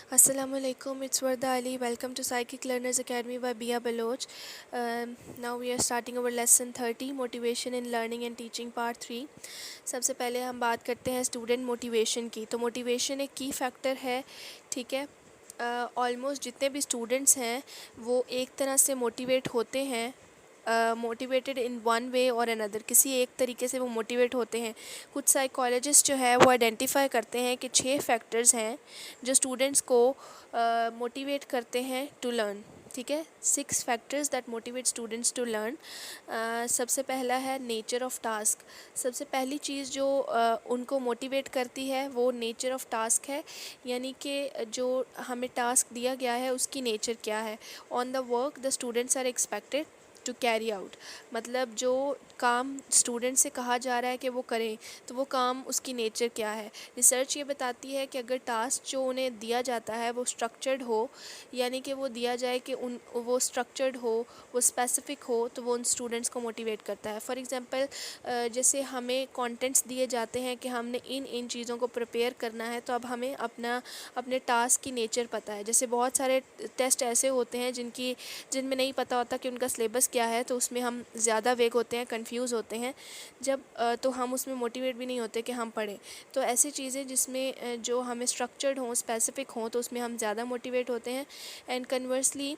Assalamualaikum, it's Warda Ali. Welcome to Psychic Learners Academy by Bia Baloch. Now we are starting our lesson 30, Motivation in Learning and Teaching Part 3. सबसे पहले हम बात करते हैं student motivation की। तो motivation एक की फैक्टर है, ठीक है। ऑलमोस्ट जितने भी स्टूडेंट्स हैं वो एक तरह से मोटिवेट होते हैं, मोटिवेटेड इन वन वे और अनदर, किसी एक तरीके से वो मोटिवेट होते हैं। कुछ साइकोलॉजिस्ट जो है वो आइडेंटिफाई करते हैं कि 6 फैक्टर्स हैं जो स्टूडेंट्स को मोटिवेट करते हैं टू लर्न, ठीक है। 6 factors that motivate students to learn. सबसे पहला है नेचर ऑफ टास्क। सबसे पहली चीज़ जो उनको मोटिवेट करती है वो नेचर ऑफ टास्क है, यानी कि जो हमें टास्क दिया गया है उसकी नेचर क्या है। On the work the students are expected to carry out, मतलब जो काम स्टूडेंट से कहा जा रहा है कि वो करें, तो वो काम उसकी नेचर क्या है। रिसर्च ये बताती है कि अगर टास्क जो उन्हें दिया जाता है वो स्ट्रक्चर्ड हो, यानी कि वो दिया जाए कि वो स्ट्रक्चर्ड हो, वो स्पेसिफिक हो, तो वो उन स्टूडेंट्स को मोटिवेट करता है। फॉर एग्जांपल जैसे हमें कंटेंट्स दिए जाते हैं कि हमने इन चीज़ों को प्रिपेयर करना है, तो अब हमें अपने टास्क की नेचर पता है। जैसे बहुत सारे टेस्ट ऐसे होते हैं जिनमें नहीं पता होता कि उनका सिलेबस क्या है, तो उसमें हम ज़्यादा वेग होते हैं, कंफ्यूज होते हैं जब तो हम उसमें मोटिवेट भी नहीं होते कि हम पढ़ें। तो ऐसी चीज़ें जिसमें जो हमें स्ट्रक्चर्ड हों, स्पेसिफिक हों, तो उसमें हम ज़्यादा मोटिवेट होते हैं। एंड कन्वर्सली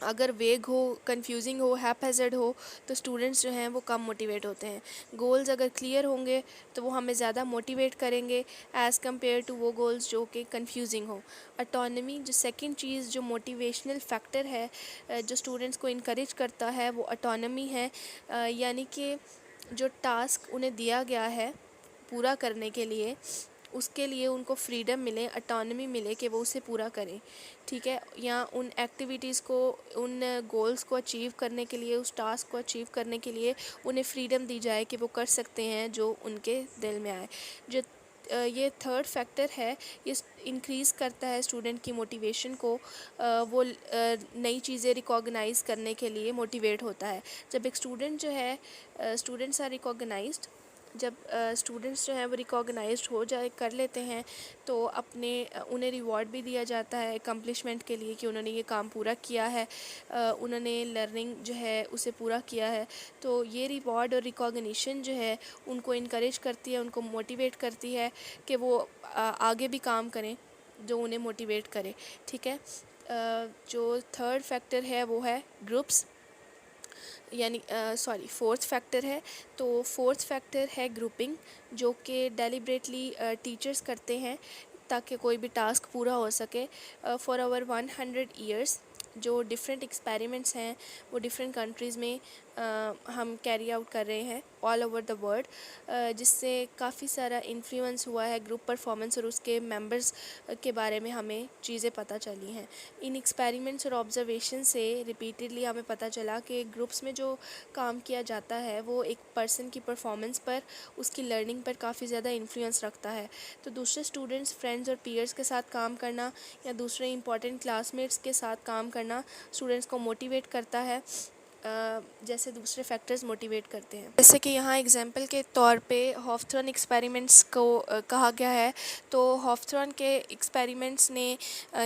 अगर वेग हो, कंफ्यूजिंग हो, हैपहैज़र्ड हो, तो स्टूडेंट्स जो हैं वो कम मोटिवेट होते हैं। गोल्स अगर क्लियर होंगे तो वो हमें ज़्यादा मोटिवेट करेंगे एज़ कम्पेयर टू वो गोल्स जो कि कंफ्यूजिंग हो। ऑटोनमी जो सेकंड चीज़ जो मोटिवेशनल फैक्टर है जो स्टूडेंट्स को इनकरेज करता है वो ऑटोनमी है, यानी कि जो टास्क उन्हें दिया गया है पूरा करने के लिए, उसके लिए उनको फ्रीडम मिले, ऑटोनमी मिले कि वो उसे पूरा करें, ठीक है। या उन एक्टिविटीज़ को, उन गोल्स को अचीव करने के लिए, उस टास्क को अचीव करने के लिए उन्हें फ्रीडम दी जाए कि वो कर सकते हैं जो उनके दिल में आए। जो ये थर्ड फैक्टर है, ये इंक्रीज़ करता है स्टूडेंट की मोटिवेशन को। वो नई चीज़ें रिकॉग्नाइज़ करने के लिए मोटिवेट होता है। जब एक स्टूडेंट जो है, स्टूडेंट्स आर रिकॉग्नाइज्ड, जब स्टूडेंट्स जो हैं वो रिकॉग्नाइज्ड हो जाए, कर लेते हैं, तो उन्हें रिवॉर्ड भी दिया जाता है अकम्पलिशमेंट के लिए कि उन्होंने ये काम पूरा किया है, उन्होंने लर्निंग जो है उसे पूरा किया है। तो ये रिवॉर्ड और रिकॉग्निशन जो है उनको इनकरेज करती है, उनको मोटिवेट करती है कि वो आगे भी काम करें जो उन्हें मोटिवेट करे, ठीक है। जो थर्ड फैक्टर है वो है ग्रुप्स, यानी फोर्थ फैक्टर है। तो फोर्थ फैक्टर है ग्रुपिंग, जो कि डेलिब्रेटली टीचर्स करते हैं ताकि कोई भी टास्क पूरा हो सके। फॉर आवर 100 ईयर्स जो डिफरेंट एक्सपेरिमेंट्स हैं वो डिफरेंट कंट्रीज़ में हम कैरी आउट कर रहे हैं ऑल ओवर द वर्ल्ड, जिससे काफ़ी सारा इन्फ्लुएंस हुआ है ग्रुप परफॉर्मेंस और उसके मेंबर्स के बारे में हमें चीज़ें पता चली हैं। इन एक्सपेरिमेंट्स और ऑब्जर्वेशन से रिपीटेडली हमें पता चला कि ग्रुप्स में जो काम किया जाता है वो एक पर्सन की परफॉर्मेंस पर, उसकी लर्निंग पर काफ़ी ज़्यादा इन्फ्लुएंस रखता है। तो दूसरे स्टूडेंट्स, फ्रेंड्स और पीयर्स के साथ काम करना या दूसरे इंपॉर्टेंट क्लासमेट्स के साथ काम करना स्टूडेंट्स को मोटिवेट करता है, जैसे दूसरे फैक्टर्स मोटिवेट करते हैं। जैसे कि यहाँ एग्जांपल के तौर पे हॉफथॉर्न एक्सपेरिमेंट्स को कहा गया है। तो हॉफथॉर्न के एक्सपेरिमेंट्स ने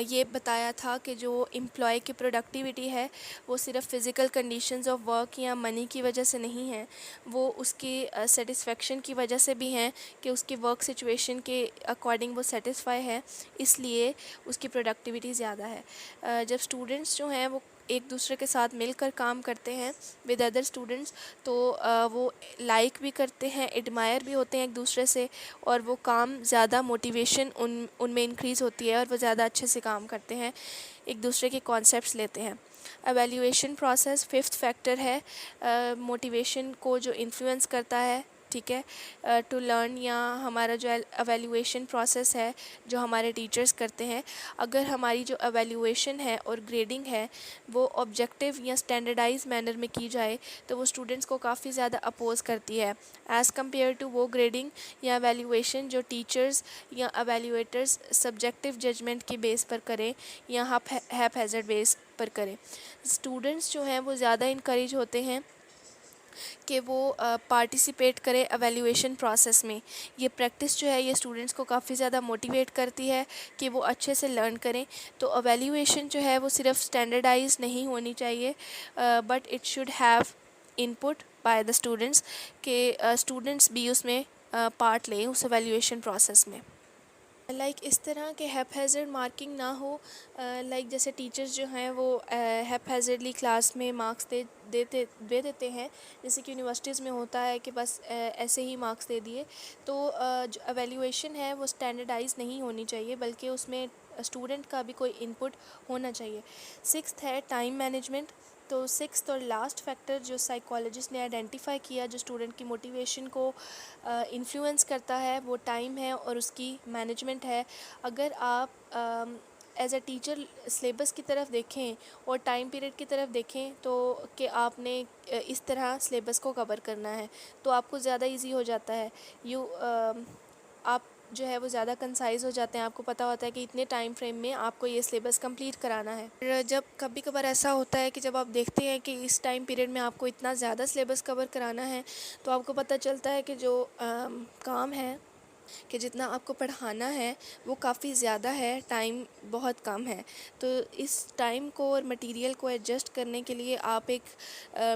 ये बताया था कि जो एम्प्लॉय की प्रोडक्टिविटी है वो सिर्फ फ़िज़िकल कंडीशंस ऑफ वर्क या मनी की वजह से नहीं है, वो उसकी सेटिस्फेक्शन की वजह से भी हैं कि उसकी वर्क सिचुएशन के अकॉर्डिंग वो सेटिस्फाई है, इसलिए उसकी प्रोडक्टिविटी ज़्यादा है। जब स्टूडेंट्स जो हैं वो एक दूसरे के साथ मिलकर काम करते हैं विद अदर स्टूडेंट्स, तो वो लाइक भी करते हैं, एडमायर भी होते हैं एक दूसरे से, और वो काम ज़्यादा मोटिवेशन उनमें इंक्रीज़ होती है और वो ज़्यादा अच्छे से काम करते हैं, एक दूसरे के कॉन्सेप्ट्स लेते हैं। एवेल्यूएशन प्रोसेस फिफ्थ फैक्टर है मोटिवेशन को जो इन्फ्लुएंस करता है, ठीक है, टू लर्न, या हमारा जो एवेल्यूएशन प्रोसेस है जो हमारे टीचर्स करते हैं। अगर हमारी जो एवेल्यूएशन है और ग्रेडिंग है वो ऑब्जेक्टिव या स्टैंडर्डाइज मैनर में की जाए तो वो स्टूडेंट्स को काफ़ी ज़्यादा अपोज करती है एज़ कम्पेयर टू वो ग्रेडिंग या एवेल्यूएशन जो टीचर्स या एवेल्यूएटर्स सब्जेक्टिव जजमेंट की बेस पर करें या हैपहैज़र्ड बेस पर करें। स्टूडेंट्स जो हैं वो ज़्यादा इनकरेज होते हैं कि वो पार्टिसिपेट करे एवेल्यूएशन प्रोसेस में। ये प्रैक्टिस जो है ये स्टूडेंट्स को काफ़ी ज़्यादा मोटिवेट करती है कि वो अच्छे से लर्न करें। तो एवेल्यूएशन जो है वो सिर्फ स्टैंडर्डाइज नहीं होनी चाहिए, but it should have input by the students, कि स्टूडेंट्स भी उसमें पार्ट लें उस एवेल्यूएशन प्रोसेस में। इस तरह के हैपहैज़र्ड मार्किंग ना हो। जैसे टीचर्स जो हैं वो हैपहैज़र्डली क्लास में मार्क्स दे देते हैं, जैसे कि यूनिवर्सिटीज़ में होता है कि बस ऐसे ही मार्क्स दे दिए। तो जो एवेल्यूएशन है वो स्टैंडर्डाइज नहीं होनी चाहिए, बल्कि उसमें स्टूडेंट का भी कोई इनपुट होना चाहिए। सिक्स्थ है टाइम मैनेजमेंट। तो सिक्स्थ और लास्ट फैक्टर जो साइकोलॉजिस्ट ने आइडेंटिफाई किया जो स्टूडेंट की मोटिवेशन को इन्फ्लुएंस करता है, वो टाइम है और उसकी मैनेजमेंट है। अगर आप एज अ टीचर सिलेबस की तरफ देखें और टाइम पीरियड की तरफ देखें, तो कि आपने इस तरह सिलेबस को कवर करना है, तो आपको ज़्यादा इजी हो जाता है। आप जो है वो ज़्यादा कंसाइज़ हो जाते हैं, आपको पता होता है कि इतने टाइम फ्रेम में आपको ये सिलेबस कंप्लीट कराना है। फिर जब कभी कभार ऐसा होता है कि जब आप देखते हैं कि इस टाइम पीरियड में आपको इतना ज़्यादा सिलेबस कवर कराना है, तो आपको पता चलता है कि जो काम है कि जितना आपको पढ़ाना है वो काफ़ी ज़्यादा है, टाइम बहुत कम है। तो इस टाइम को और मटेरियल को एडजस्ट करने के लिए आप एक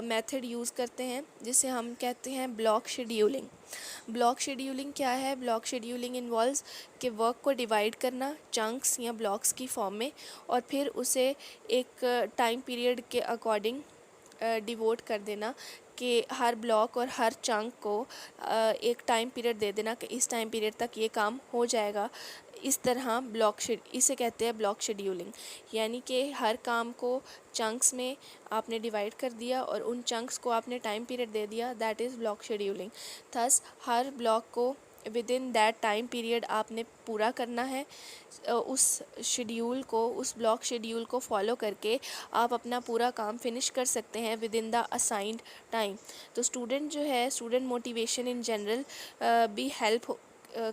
मेथड यूज़ करते हैं जिसे हम कहते हैं ब्लॉक शेड्यूलिंग। ब्लॉक शेड्यूलिंग क्या है? ब्लॉक शेड्यूलिंग इन्वॉल्व्स कि वर्क को डिवाइड करना चंक्स या ब्लॉक्स की फॉर्म में, और फिर उसे एक टाइम पीरियड के अकॉर्डिंग डिवोट कर देना, कि हर ब्लॉक और हर चंक को एक टाइम पीरियड दे देना कि इस टाइम पीरियड तक ये काम हो जाएगा। इस तरह इसे कहते हैं ब्लॉक शेड्यूलिंग, यानी कि हर काम को चंक्स में आपने डिवाइड कर दिया और उन चंक्स को आपने टाइम पीरियड दे दिया, that is block scheduling. Thus हर ब्लॉक को within that time period आपने पूरा करना है। उस ब्लॉक शेड्यूल को फॉलो करके आप अपना पूरा काम फिनिश कर सकते हैं with in the assigned time. तो स्टूडेंट मोटिवेशन इन जनरल भी हेल्प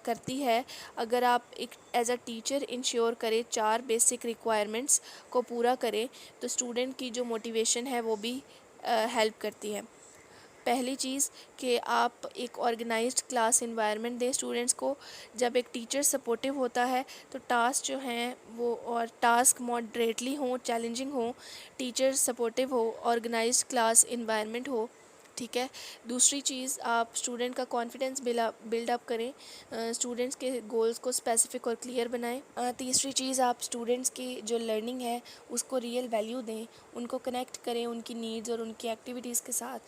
करती है अगर आप एक एज अ टीचर इंश्योर करें 4 बेसिक रिक्वायरमेंट्स को पूरा करें, तो स्टूडेंट की जो मोटिवेशन है वो भी हेल्प करती है। पहली चीज़ कि आप एक ऑर्गेनाइज्ड क्लास एनवायरनमेंट दें स्टूडेंट्स को। जब एक टीचर सपोर्टिव होता है तो टास्क जो हैं वो और टास्क मॉडरेटली हों, चैलेंजिंग हो, टीचर सपोर्टिव हो, ऑर्गेनाइज्ड क्लास एनवायरनमेंट हो। ठीक है। दूसरी चीज़, आप स्टूडेंट का कॉन्फिडेंस बिल्डअप करें, स्टूडेंट्स के गोल्स को स्पेसिफिक और क्लियर बनाएं। तीसरी चीज़, आप स्टूडेंट्स की जो लर्निंग है उसको रियल वैल्यू दें, उनको कनेक्ट करें उनकी नीड्स और उनकी एक्टिविटीज़ के साथ,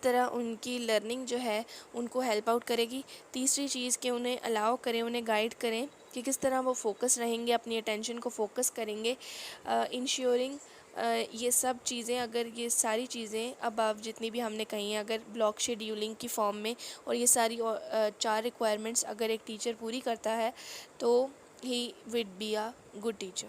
तरह उनकी लर्निंग जो है उनको हेल्प आउट करेगी। तीसरी चीज़ कि उन्हें अलाउ करें, उन्हें गाइड करें कि किस तरह वो फोकस रहेंगे, अपनी अटेंशन को फोकस करेंगे। इंश्योरिंग ये सब चीज़ें, अगर ये सारी चीज़ें अब जितनी भी हमने कही हैं, अगर ब्लॉक शेड्यूलिंग की फॉर्म में, और ये सारी 4 रिक्वायरमेंट्स अगर एक टीचर पूरी करता है, तो ही विड बी अ गुड टीचर।